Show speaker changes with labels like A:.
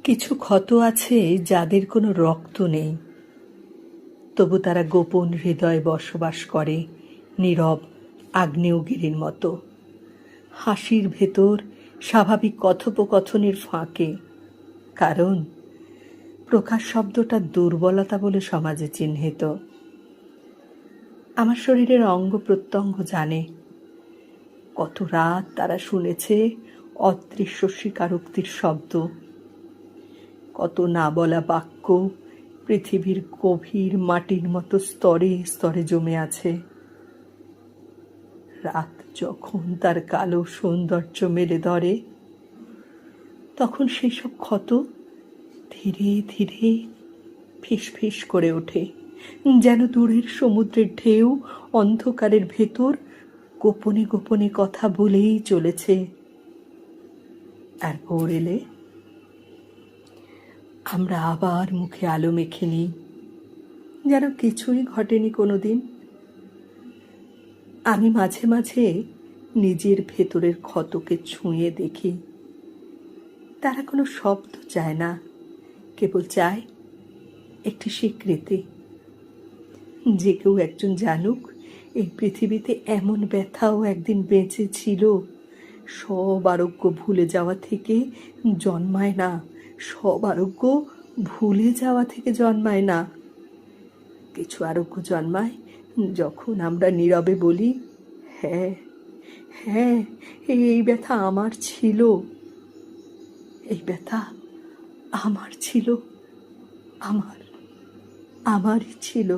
A: কিছু ক্ষত আছে যাদের কোনো রক্ত নেই, তবু তারা গোপন হৃদয়ে বসবাস করে নীরব আগ্নেয়গিরির মতো, হাসির ভেতর স্বাভাবিক কথোপকথনের ফাঁকে। কারণ প্রকাশ শব্দটা দুর্বলতা বলে সমাজে চিহ্নিত। আমার শরীরের অঙ্গ প্রত্যঙ্গ জানে কত রাত তারা শুনেছে অদৃশ্য স্বীকারোক্তির শব্দ, কত না বলা বাক্য পৃথিবীর গভীর মাটির মতো স্তরে স্তরে জমে আছে। রাত যখন তার কালো সৌন্দর্য মেলে ধরে, তখন সেই সব ক্ষত ধীরে ধীরে ফিস ফিস করে ওঠে, যেন দূরের সমুদ্রের ঢেউ অন্ধকারের ভেতর গোপনে গোপনে কথা বলেই চলেছে। আর ভোর এলে আমরা আবার মুখে আলো মেখে নিই, যেন কিছুই ঘটেনি কোনোদিন। আমি মাঝে মাঝে নিজের ভেতরের ক্ষতকে ছুঁয়ে দেখি। তারা কোনো শব্দ চায় না, কেবল চায় একটি স্বীকৃতি, যে কেউ একজন জানুক এই পৃথিবীতে এমন ব্যথাও একদিন বেঁচে ছিল। সব আরোগ্য ভুলে যাওয়া থেকে জন্মায় না, সব আরোগ্য ভুলে যাওয়া থেকে জন্মায় না। কিছু আরোগ্য জন্মায় যখন আমরা নীরবে বলি, হ্যাঁ হ্যাঁ, এই ব্যথা আমার ছিল, এই ব্যথা আমার ছিল, আমারই ছিল।